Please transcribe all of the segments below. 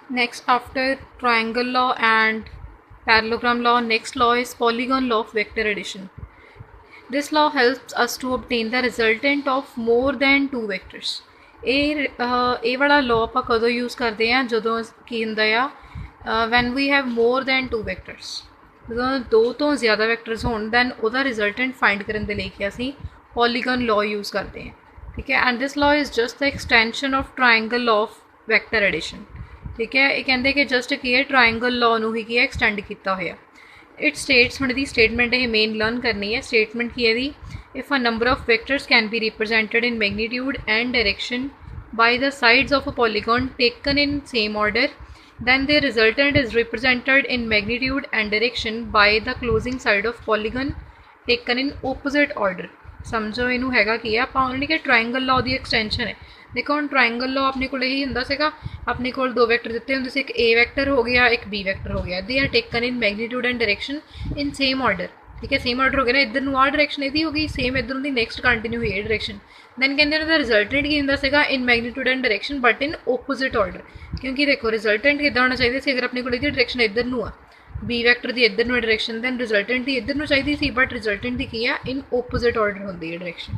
Next, after triangle law and parallelogram law, next law is polygon law of vector addition. This law helps us to obtain the resultant of more than two vectors. ਇਹ ਵਾਲਾ law ਆਪਾਂ ਕਦੋਂ use करते हैं ਜਦੋਂ ਕੀ ਹੁੰਦਾ ਆ when we have more than two vectors, ਜਦੋਂ ਦੋ ਤੋਂ ਜ਼ਿਆਦਾ ਵੈਕਟਰਸ ਹੋਣ then ਉਹਦਾ ਰਿਜ਼ਲਟੈਂਟ ਫਾਈਂਡ ਕਰਨ ਦੇ ਲਈ ਕਿ ਅਸੀਂ polygon law यूज़ करते हैं, ठीक है। And this law is just the extension of triangle law of vector addition, ठीक है। ये कहते कि जस्ट की है ट्राइंगल लॉ ਨੂੰ ਹੀ ਕੀ ਹੈ एक्सटेंड किया होया। इट स्टेट्स ਹੁਣ ਦੀ स्टेटमेंट ये मेन लर्न करनी है। स्टेटमेंट की है if a number of vectors can be represented in magnitude and direction by the sides of a polygon taken in same order, then their resultant is represented in magnitude and direction by the closing side of polygon taken in opposite order। समझो इनू हैगा की आप already कि triangle law की extension है। देखो हम ट्राइंगल लॉ अपने को यही होंदा सीगा, अपने को दो वैक्टर दिते होंदे सी, एक ए वैक्टर हो गया एक बी वैक्टर हो गया। They are taken in magnitude and direction in same order, ठीक है। सेम ऑर्डर हो गया ना, इधर नूं आ डायरेक्शन इहदी हो गई, सेम इधर दी नैक्सट कंटिन्यू हुई डायरेक्शन। दैन कहते हैं रिजल्टेंट की होंदा सीगा इन magnitude and direction but in opposite order, क्योंकि देखो रिजल्टेंट किद्दां होना चाहिए सी, अगर अपने को इहदी डायरेक्शन इधर नूं आ, बी वैक्टर की इधर नूं डायरेक्शन, दैन रिजल्टेंट की इधर नूं चाहिए सी, बट रिजल्टेंट की है इन ओपोजिट ऑर्डर होंदी है डायरेक्शन,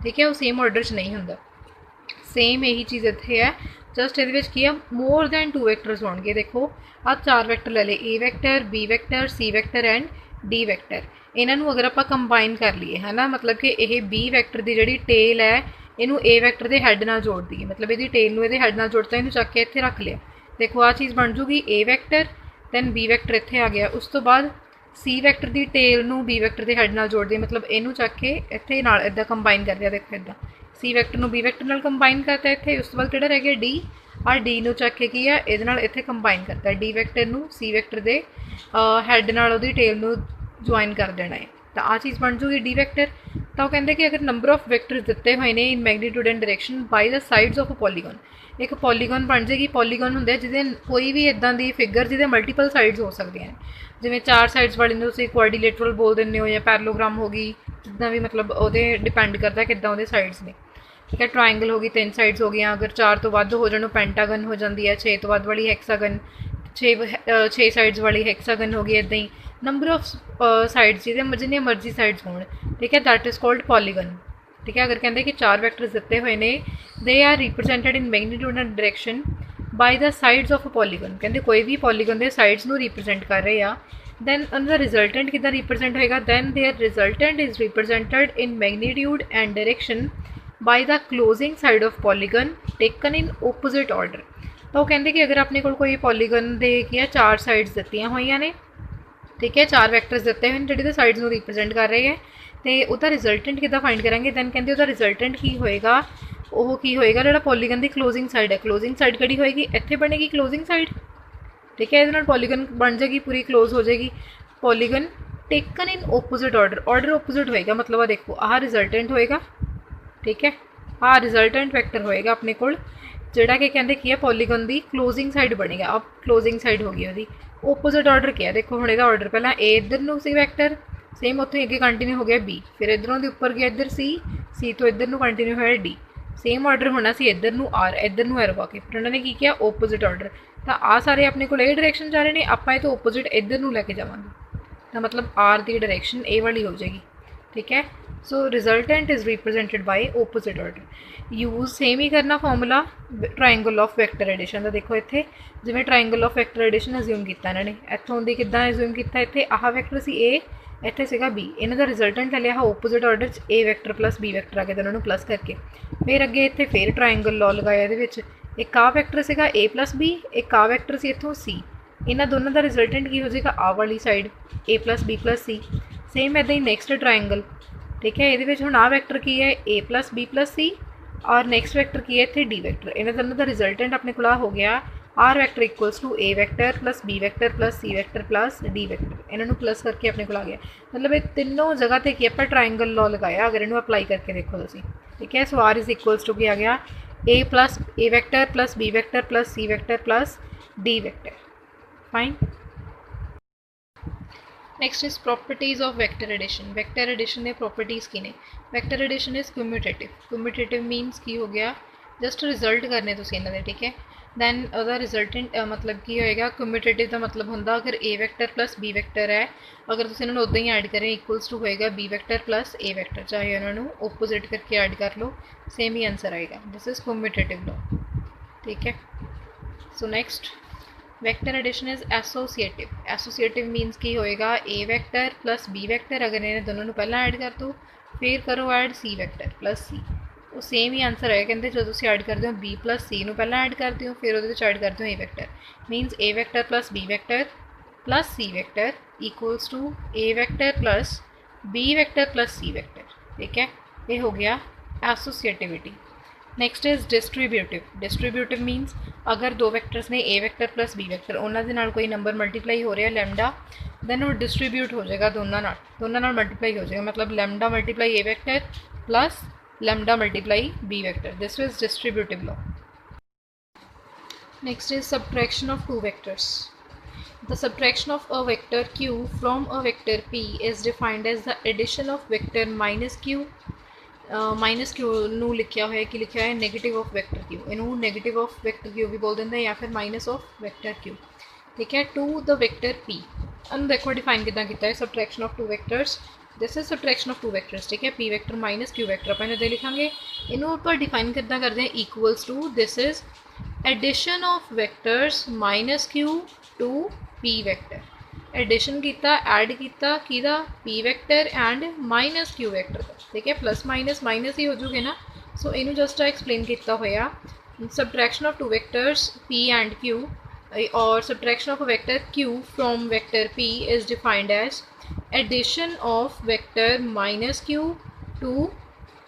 ठीक है। वो सेम ऑर्डर च नहीं होंदा। सेम यही चीज़ इत्थे है, जस्ट ये मोर दैन टू वैक्टर्स होंगे। देखो आ चार वैक्टर ले ले, A vector B vector C vector and D vector. इन्हों अगर आप कंबाइन कर लीए है ना, मतलब कि यह बी वैक्टर की जी टेल है इनू ए वैक्टर के हैड नाल जोड़ दी, मतलब ये टेल में हैड नाल जोड़ता, इन्हू चक के इत्थे रख लिया। देखो आ चीज़ बन जूगी ए वैक्टर, दैन बी वैक्टर इत्थे आ गया। उस तो बाद सी वैक्टर की टेल नू बी वैक्टर के हैड नाल जोड़ दी, मतलब इनू चक के इत्थे नाल इदां कंबाइन कर दिया। देखो इदां सी वैक्टर नू बी वैक्टर नाल कंबाइन करता इत्थे। उस तो बाद किहड़ा रह गया डी, आ डी नू चक के की है इहदे नाल इत्थे कंबाइन करता, डी वैक्टर नू सी वैक्टर दे हैड नाल उहदी टेल नू ज्वाइन कर देना है। तो आ चीज़ बन जूगी डी वैक्टर। तो वो कहते कि अगर नंबर ऑफ वैक्टर दिते हुए हैं इन magnitude and direction by the sides of a polygon, एक पॉलीगॉन बन जाएगी। पॉलीगॉन होंगे जिहदे कोई भी इदां दी फिगर जिहदे मल्टीपल साइड्स हो सकती हैं, जिवें चार साइड्स वाले नूं तुसीं क्वाड्रिलेटरल बोल दिंदे हो, या पैरेललोग्राम हो गई, जिद्दां भी मतलब उहदे डिपेंड करता किद्दां उहदे साइड्स ने, ठीक है। ट्राइंगल हो गई, तीन साइड्स हो गई, अगर चार तो वध हो जाए पेंटागन हो जाती है, 6 तो वध वाली हैक्सागन, 6 साइड्स वाली हैक्सागन हो गई। इदां ही नंबर ऑफ साइड्स जिन्नी मर्जी साइड्स हो, ठीक है, दैट इज़ कॉल्ड पॉलीगन, ठीक है। अगर कहते कि चार वैक्टर्स दिते हुए ने, they are represented in magnitude and direction by the sides of a polygon, कहते कोई भी पॉलीगन के साइड्स नूं रिप्रजेंट कर रहे हैं, दैन उनका रिजल्टेंट कितना रिप्रजेंट होएगा, then their resultant is represented in magnitude and direction by the closing side of polygon taken in opposite order. तो वो कहते कि अगर अपने कोई पॉलीगन दे की है चार साइड्स दित्तियां होईयां ने, ठीक है, चार वैक्टर्स दिते हुए जिहड़े साइड्स नूं रिप्रजेंट कर रहे हैं, तो उसका रिजल्टेंट कितना फाइंड करेंगे, दैन कहते उसका रिजल्टेंट की होएगा, वो की होएगा जिहड़ा पॉलीगन की क्लोजिंग साइड है। क्लोजिंग साइड किहड़ी होएगी, इत्थे बनेगी क्लोजिंग साइड, ठीक है। इहदे नाल पॉलीगन बन जाएगी पूरी क्लोज हो जाएगी। Polygon taken in opposite order, order opposite होएगा, मतलब आ देखो आह रिजल्टेंट होएगा, ठीक है, आ रिजल्टेंट वैक्टर होएगा अपने कोल, जिहड़ा कि कहते की है पॉलीगन की क्लोजिंग साइड बनेगा। अब क्लोजिंग साइड हो गई उसकी ओपोजिट ऑर्डर क्या है, देखो हम इसका ऑर्डर पहला ए इधर नूं सी वैक्टर, सेम उत्थे अगे कंटिन्यू हो गया बी, फिर इधरों के उपर गया इधर सी तो इधर नूं कंटिन्यू होया डी, सेम ऑर्डर होना सी इधर नूं आर, इधर नूं एरो आके फिर उन्होंने की किया ओपोजिट ऑर्डर। तो आ सारे अपने को ए डायरेक्शन जा रहे हैं, आप तो ओपोजिट इधर नूं लैके जावांगे, तो मतलब आर की डायरेक्शन ए वाली हो जाएगी, ठीक है। So resultant is represented by opposite order. Use same ही करना formula triangle of vector addition का। देखो इत्थे जिवें triangle of vector addition assume किया इन्होंने, इत्थों दी किद्दां अज्यूम किया, इत्थे आह वैक्टर सी ए, इत्थे सीगा बी, इन्हां दा रिजल्टेंट ले लिया ओपोजिट ऑर्डर च ए वैक्टर प्लस बी वैक्टर आ गया, दोनों प्लस करके फिर अगे इत्थे फिर ट्राइंगल लॉ लगाया। इहदे विच एक आ वैक्टर सीगा ए प्लस बी, एक आ वैक्टर सी इत्थों सी, इन्हां दोनों का रिजल्टेंट की हो जाएगा आ वाली साइड ए प्लस बी प्लस सी। सेम इदां ही नैक्सट ट्राइंगल, ठीक है, ये आ वैक्टर की है ए प्लस बी प्लस सी, और नैक्सट वैक्टर की है इतने डी वैक्टर। इन्होंने दोनों का रिजल्टेंट अपने को हो गया R vector equals to A vector plus B vector plus C vector plus D vector. इन्होंने प्लस करके अपने को आ गया, मतलब ये तीनों जगह पर कि आप ट्राइंगल लॉ लगाया, अगर इन्हों अप्लाई करके देखो तुम, ठीक है। So R is equals to आ गया A plus A vector plus B vector plus C vector plus D vector. Fine. Next is properties of vector addition. Vector addition के प्रॉपर्टीज़ की ने, vector addition is commutative. Commutative means की हो गया, just result करने तो इन्होंने, ठीक है। दैन ਉਹਦਾ ਰਿਜ਼ਲਟੈਂਟ मतलब ਕੀ ਹੋਏਗਾ ਕਮਿਊਟੇਟਿਵ ਦਾ मतलब ਹੁੰਦਾ अगर A vector plus B vector है अगर तुम इन्होंने उदा ही ऐड करें इक्वल्स टू होएगा B vector plus A vector चाहे उन्होंने ओपोजिट करके ऐड कर लो सेम ही आंसर आएगा दिस इज कम्यूटेटिव लॉ ठीक है। So next vector addition is associative means की होएगा A vector plus B vector अगर इन्हें दोनों पहला ऐड कर दो फिर करो ऐड सी वैक्टर प्लस सी वो सेम ही आंसर है कहते जो तुम ऐड करते हो बी प्लस सी पहला ऐड करते हो फिर वो ऐड करते हो A vector means A vector plus B vector plus C vector equals to A vector plus B vector plus C vector ठीक है। ये हो गया associativity. Next is distributive means अगर दो वैक्टर्स ने A vector plus B vector उन्होंने कोई नंबर मल्टीप्लाई हो रहा है लैमडा दैन वो डिस्ट्रीब्यूट हो जाएगा दोनों मल्टीप्लाई हो जाएगा मतलब lambda multiply A vector plus lambda multiply b vector this is distributive law। next is subtraction of two vectors। the subtraction of a vector q from a vector p is defined as the addition of vector minus q minus Q नू लिखा हुआ है कि लिखा है negative of vector Q इनू negative of vector Q भी बोल देंगे या फिर माइनस ऑफ वैक्टर क्यू ठीक है टू द वैक्टर पी। हम देखो डिफाइन कितना किया है subtraction of two vectors this is subtraction of two vectors ठीक है P vector minus Q vector अपन इधर लिखांगे इनू आप डिफाइन कितना करते हैं equals to this is addition of vectors minus Q to P vector addition किया ऐड किया किदा P vector and minus Q vector का ठीक है प्लस माइनस ही हो जूगे ना सो इनू जस्ट एक्सप्लेन किया होया subtraction of two vectors P and Q और subtraction of a vector q from vector p is defined as addition of vector minus q to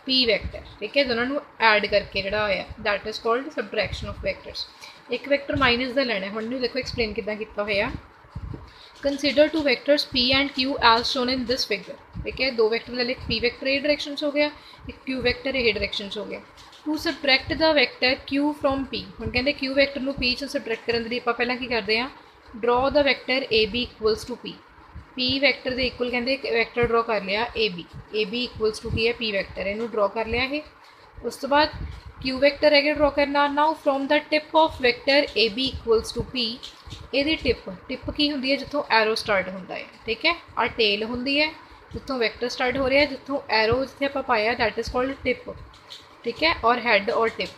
p vector ठीक है दोनों ऐड करके जोड़ा होया that is called subtraction of vectors. एक vector minus का लेना हम देखो एक्सप्लेन कितना होया consider two vectors p and q as shown in this figure ठीक है दो वेक्टर ले लिख p वेक्टर ए डायरेक्शन हो गया एक q वेक्टर ए डायरेक्शन हो गया to subtract the vector q from p हम कहते q वैक्टर को p चों सबट्रैक्ट करने के लिए आप पहला की करते हैं draw the vector A B equals to p vector के इक्वल कहते वैक्टर ड्रॉ कर लिया ए बी इक्वल्स टू की है p वैक्टर इनू ड्रॉ कर लिया है उस तो बाद q वैक्टर है ड्रॉ करना now from the tip of vector A B equals to p ये टिप की होंगी है जितों एरो स्टार्ट होता है ठीक है आ टेल होंगी है जितों वैक्टर स्टार्ट हो रहा है जितों एरो जिथे आप पाया दैट इज कॉल्ड टिप ठीक है और हैड और टिप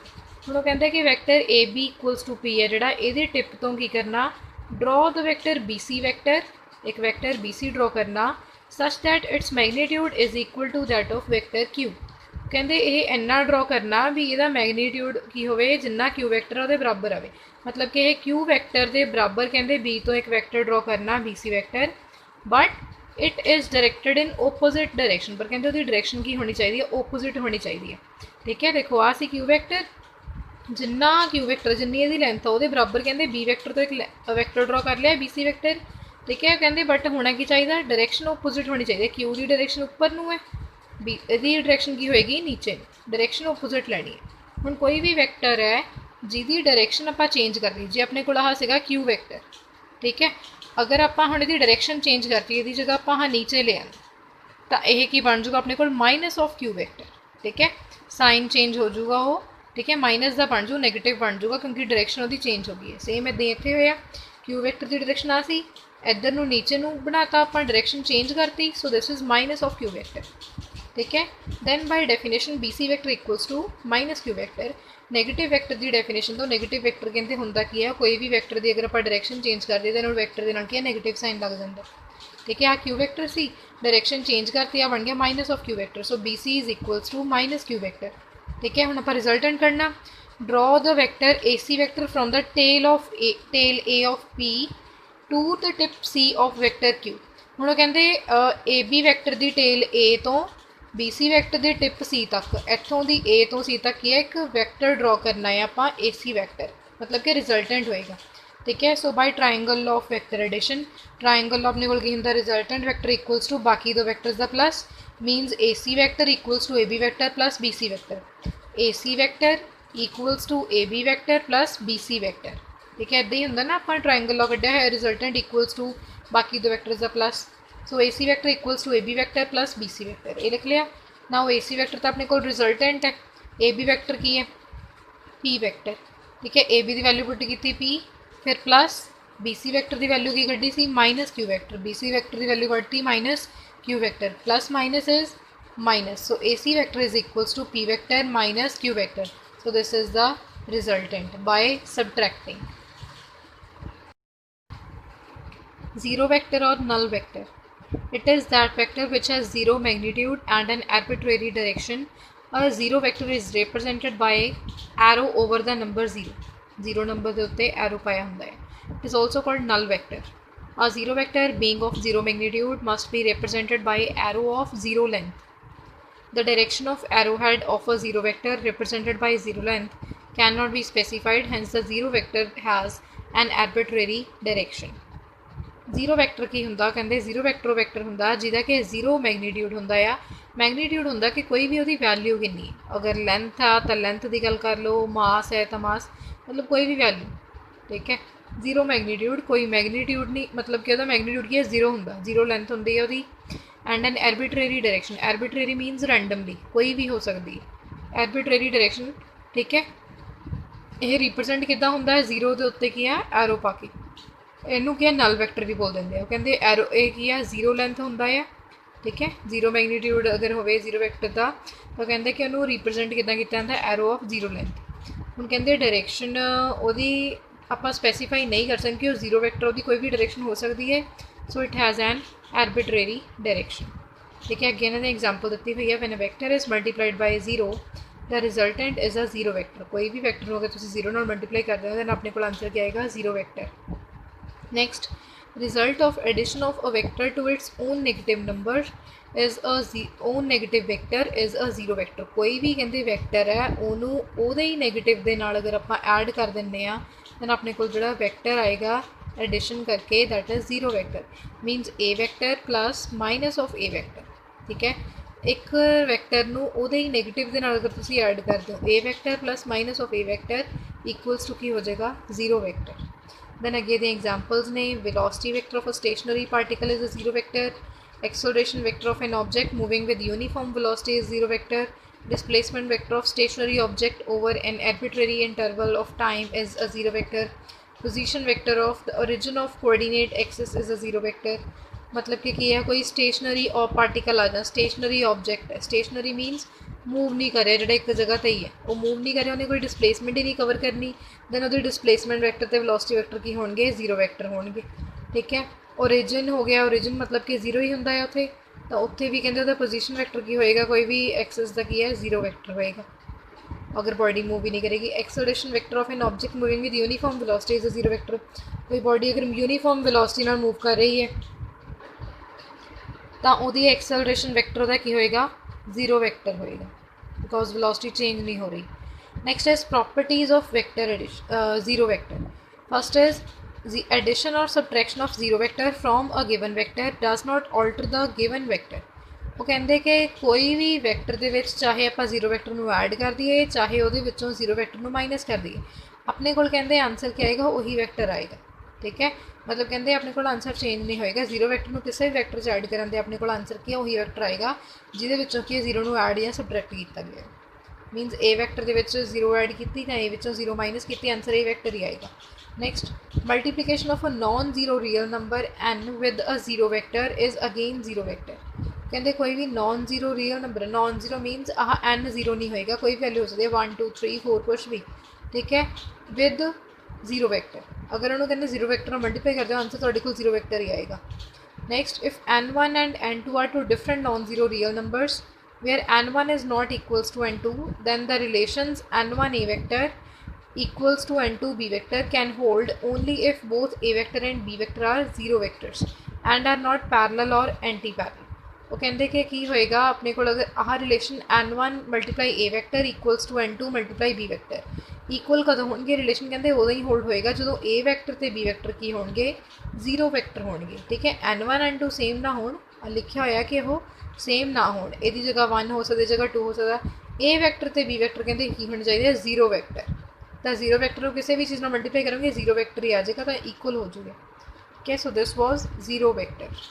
हम कहते कि vector A B equals to P है जोड़ा ये टिप तो की करना draw the vector B C vector एक वैक्टर बी सी ड्रॉ करना such that its magnitude is equal to that of vector Q कहते ये इन्ना ड्रॉ करना भी यदा मैगनीट्यूड की होवे जिन्ना क्यू वैक्टर वो बराबर आए मतलब कि क्यू वैक्टर के बराबर कहते बी तो एक वैक्टर ड्रॉ करना B C vector but it is directed in opposite direction पर कहते उसकी डायरेक्शन की होनी चाहिए ओपोजिट होनी चाहिए ठीक है। देखो आ सी क्यू वैक्टर जिन्ना क्यू वैक्टर जिन्नी ये लेंथ है वो बराबर कहते बी वैक्टर तो एक वैक्टर ड्रॉ कर लिया बी सी वैक्टर ठीक है कहते बट होना की चाहिए डायरेक्शन ओपोजिट होनी चाहिए क्यू की डायरेक्शन उपर नूं है बी यदी डायरेक्शन की होएगी नीचे डायरेक्शन ओपोजिट लैनी है हुण कोई भी वैक्टर है जिहदी डायरेक्शन आप चेंज कर ली जे अपने को आह सीगा क्यू वैक्टर ठीक है अगर आप हुण इहदी डायरेक्शन चेंज करती इहदी जगह आप नीचे ले आए तो यह की बन जूगा अपने को माइनस ऑफ क्यू वैक्टर ठीक है साइन चेंज हो जूगा वो ठीक है माइनस का बन जू नैगेटिव बन जूगा क्योंकि डायरेक्शन वो चेंज हो गई है सेम इदा इतने होया क्यू वैक्टर की डायरेक्शन आ सी इधर नूं नीचे नूं बनाता आप डायरेक्शन चेंज करती so this is minus of Q vector ठीक है। Then by definition B C vector equals to minus Q vector negative vector की डेफिनेशन तो नैगेटिव वैक्टर कहते होंदा की है कोई भी वैक्टर की अगर आप डायरेक्शन चेंज करते तो वैक्टर के नाल की नैगेटिव साइन लग जाता ठीक है। आ क्यू वैक्टर सी डायरेक्शन चेंज करती बन गया minus of Q vector so B C is equals to minus Q vector ठीक है। हम आप रिजल्टेंट करना draw the vector A C vector from the tail A of P to the tip C of vector Q हम कहते A B vector की tail A तो B C vector की टिप सी तक इतों की ए तो सी तक की है एक वैक्टर ड्रॉ करना है आप ए सी वैक्टर मतलब कि रिजल्टेंट होएगा ठीक है। So by triangle law of vector addition triangle law अपने को होंगे रिजल्टेंट वैक्टर इक्वल्स टू बाकी दो वैक्टर्स का plus means A C vector equals to A B vector plus B C vector A C vector equals to A B vector plus B C vector ठीक है। इदा ही होंगे ना आप triangle law कढ़िया है रिजल्टेंट इक्वल्स टू बाकी दो vectors का plus so A C vector equals to A B vector plus B C vector ये लिख लिया ना ए सी वैक्टर तो अपने को रिजल्टेंट है ए बी वैक्टर की है पी वैक्टर ठीक है। ए बी की वैल्यू पुट की पी, फिर प्लस बी सी वैक्टर की वैल्यू की कड्डी सी minus Q vector, B C vector की वैल्यू कड्डी minus Q vector, plus minus is minus. So AC vector is equals to P vector minus Q vector. So this is the resultant by subtracting. Zero vector or null vector. It is that vector which has zero magnitude and an arbitrary direction. A zero vector is represented by arrow over the number 0. Zero number ਦੇ ਉੱਤੇ arrow ਪਾਇਆ ਹੁੰਦਾ ਹੈ. It is also called null vector. A zero vector being of zero magnitude must be represented by arrow of zero length. The direction of arrowhead of a zero vector represented by zero length cannot be specified, hence the zero vector has an arbitrary direction. Zero vector की हुंदा कहंदे zero vector vector हुंदा जिहदा कि zero magnitude हुंदा आ, magnitude हुंदा कि कोई भी उहदी वैल्यू किन्नी, अगर length आ तो length की गल कर लो, mass है तो mass, मतलब कोई भी वैल्यू, ठीक है। zero magnitude कोई magnitude नहीं, मतलब कि उहदा magnitude की है zero हुंदा, zero length हुंदी है उहदी, and an arbitrary direction, arbitrary means randomly, कोई भी हो सकती है एरबिट्रेरी डायरेक्शन, ठीक है। यह रिप्रजेंट किद्दां हुंदा है, जीरो के उत्ते की है एरो पा के, इनू की है नल वैक्टर भी बोल देंगे, कहते एरो ये की है जीरो लेंथ हुंदा है, ठीक है। जीरो मैगनीट्यूड अगर होवे जीरो वैक्टर का तो कहते कि उन्होंने रिप्रजेंट किद्दां कीता जांदा है एरो ऑफ जीरो लेंथ। हुण कहते डायरेक्शन उहदी आपां स्पैसीफाई नहीं कर सकते कि जीरो वैक्टर उहदी कोई भी डायरेक्शन हो सकती है, so it has an arbitrary direction, ठीक है। अगेन इन्हें एग्जाम्पल दी हुई है, when a vector is multiplied by zero the resultant is a zero vector, कोई भी वैक्टर होगा तुम जीरो नाल मल्टीप्लाई कर दें दैन अपने को आंसर क्या आएगा, zero vector. Next, result of addition of a vector to its own negative number is own negative vector is a zero vector, कोई भी कहते वैक्टर है उन्होंने उहदे ही नैगेटिव के नाल अगर आप ऐड कर देंगे दैन अपने को जो वैक्टर आएगा एडिशन करके that is zero vector, means A vector plus minus of A vector, ठीक है। एक वैक्टर नूं उहदे ही नैगेटिव के नाल अगर तुम ऐड कर दो, A vector plus minus of A vector equals to की हो जाएगा, जीरो वैक्टर। दैन अगे द एग्जाम्पल्स ने, velocity vector of a stationary particle is a zero vector, acceleration vector of an object moving with uniform velocity is zero vector, displacement vector of stationary object over an arbitrary interval of time is a zero vector, position vector of the origin of coordinate axis is a zero vector। मतलब कि है कोई stationery और particle आ जा, stationery object है, stationery मीनस move नहीं करे, जो एक जगह तो ही है वो मूव नहीं करे, उन्हें कोई डिस्प्लेसमेंट ही नहीं कवर करनी, दैन वो डिस्प्लेसमेंट वैक्टर तो वेलोसिटी वैक्टर की होंगे, जीरो वैक्टर होंगे, ठीक है। ओरिजिन हो गया, ओरिजिन मतलब कि जीरो ही होंगे उत्थे, तो उत्थे भी कहते पोजीशन वैक्टर की होएगा, कोई भी एक्सिस का की है जीरो वैक्टर होएगा अगर बॉडी मूव ही नहीं करेगी। Acceleration vector of an object moving with uniform velocity is a zero vector, कोई बॉडी अगर यूनिफॉर्म वेलोसिटी नाल मूव कर रही है तो वो एक्सेलरेशन वैक्टर का की होएगा, जीरो वैक्टर होएगा, बिकॉज वेलोसिटी चेंज नहीं हो रही। Next is properties of vector addition, zero vector. First is the addition or subtraction of zero vector from a given vector does not alter the given vector। वो कहते कि कोई भी vector दे विच चाहे आप जीरो वैक्टर नूं ऐड कर दिए, चाहे वो जीरो वैक्टर नूं माइनस कर दिए, अपने को कहते आंसर क्या आएगा, वही वैक्टर आएगा, ठीक है। मतलब कहते अपने को आंसर चेंज नहीं होएगा, जीरो वैक्टर नूं किसी भी वैक्टर च ऐड करन दे अपने को आंसर की वही वैक्टर आएगा जिहदे विचों कि जीरो नूं ऐड या सबट्रैक्ट किया गया, मीनस ए वैक्टर दे विच जीरो ऐड की तो ए विचों जीरो माइनस की, आंसर ए वैक्टर ही आएगा। Next, multiplication of a non zero real number n with a zero vector is again zero vector. कहते कोई भी non zero real number, non zero means ah n zero नहीं होएगा, कोई भी वैल्यू हो सकती है 1 2 3 4 कुछ भी, ठीक है, विद जीरो वैक्टर, अगर उन्होंने कहते जीरो वैक्टर मल्टीप्लाई कर दो आंसर थोड़े को जीरो वैक्टर ही आएगा। Next, if n1 and n2 are two different non zero real numbers where n1 is not equals to n2, then the relations n1 a vector equals to n2 b vector can hold only if both a vector and b vector are zero vectors and are not parallel or anti-parallel। वो कहते कि की होएगा अपने को अगर ah relation n1 multiply a vector equals to n2 multiply b vector equal कदों होंगे, रिलेशन कहते उदों ही होल्ड होएगा जो a vector तो b vector की होंगे, जीरो वैक्टर होंगे, ठीक है। n1 n2 सेम ना हो, लिखा होया कि वो सेम ना हो, यदि जगह 1 हो सकती, जगह 2 हो सकता, ए वैक्टर तो बी वैक्टर कहते की होने चाहिए, जीरो वैक्टर। तो जीरो वैक्टर को किसी भी चीज़ में मल्टीप्लाई करेंगे जीरो वैक्टर ही आ जाएगा, तो इक्वल हो जाएगा, ठीक है। So this was zero vector.